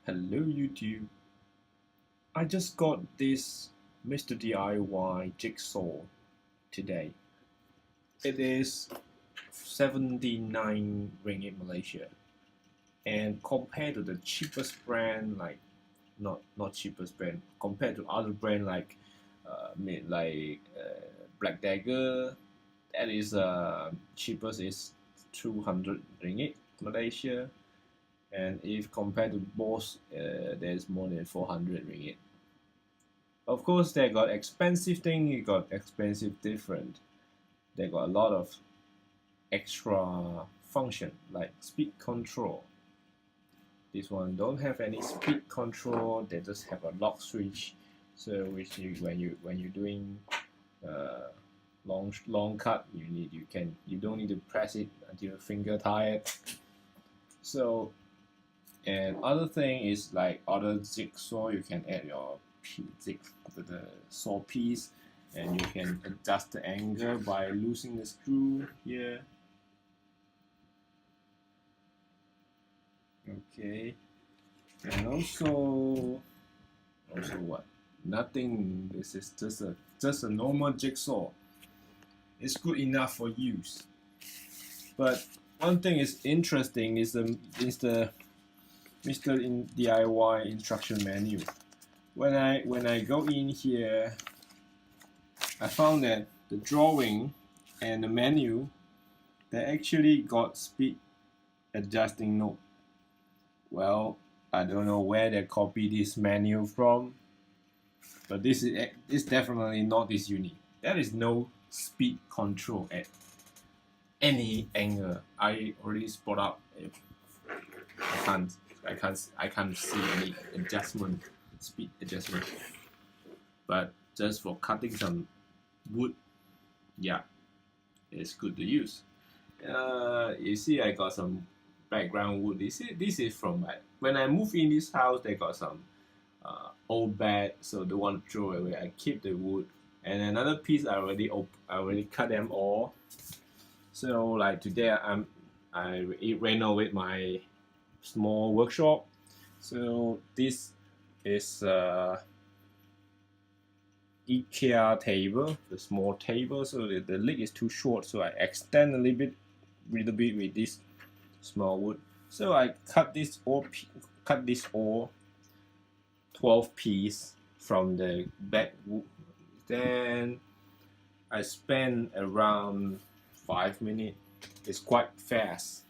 Hello YouTube. I just got this Mr. DIY jigsaw today. It is 79 ringgit Malaysia, and compared to the cheapest brand, like not cheapest brand, compared to other brand like Black Dagger, that is cheapest is 200 ringgit Malaysia. And if compared to Boss, there's more than 400 ringgit. Of course, they got expensive thing, you got expensive different. They got a lot of extra function like speed control. This one don't have any speed control. They just have a lock switch. So which when you're doing long cut, you don't need to press it until your finger tired. So. And other thing is like other jigsaw, you can add your the saw piece, and you can adjust the angle by loosening the screw here. Okay, and also what? Nothing. This is just a normal jigsaw. It's good enough for use. But one thing is interesting is the Mr. DIY instruction menu. When I go in here, I found that the drawing and the menu, they actually got speed adjusting knob. Well, I don't know where they copied this menu from, but this is definitely not this unique. There is no speed control at any angle. I already spot out. I can't see any speed adjustment. But just for cutting some wood, yeah, it's good to use. You see, I got some background wood. This is from when I moved in this house. They got some old bed, so don't want to throw away. I keep the wood, and another piece I already cut them all. So like today I renovate my small workshop. So this is IKEA table, the small table. So the leg is too short, so I extend a little bit with this small wood. So I cut this all 12 piece from the back wood. Then I spend around 5 minutes. It's quite fast.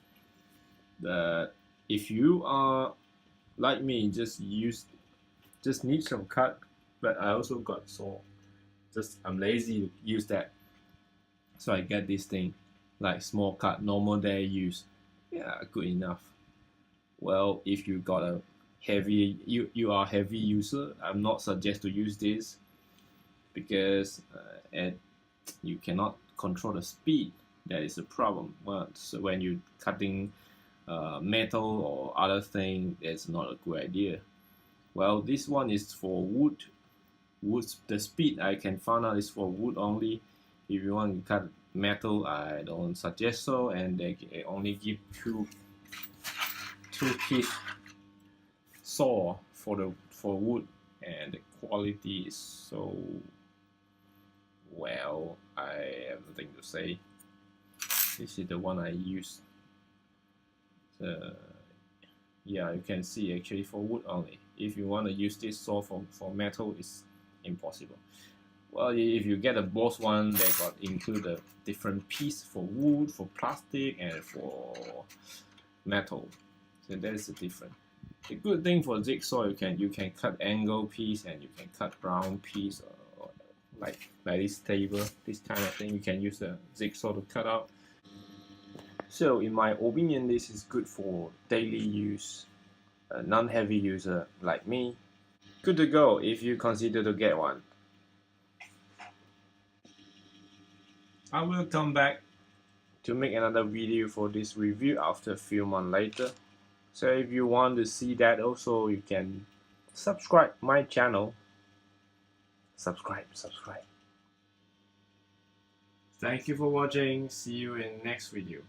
If you are like me, just need some cut, but I also got saw. I'm lazy to use that, so I get this thing like small cut, normal day use. Yeah, good enough. Well, if you got a heavy, you are heavy user, I'm not suggest to use this because you cannot control the speed. That is a problem. Well, so when you cutting metal or other thing, it's not a good idea. Well, this one is for wood. The speed I can find out is for wood only. If you want to cut metal, I don't suggest so, and they only give two piece saw for wood, and the quality is so well. I have nothing to say. This is the one I use. Yeah, you can see actually for wood only. If you want to use this saw for metal, it's impossible. Well, if you get a Boss one, they got include a different piece for wood, for plastic, and for metal. So that's the difference. The good thing for jigsaw, you can cut angle piece, and you can cut round piece, or like this table, this kind of thing. You can use the jigsaw to cut out. So in my opinion, this is good for daily use, a non-heavy user like me. Good to go if you consider to get one. I will come back to make another video for this review after a few months later. So if you want to see that also, you can subscribe my channel. Subscribe. Thank you for watching. See you in next video.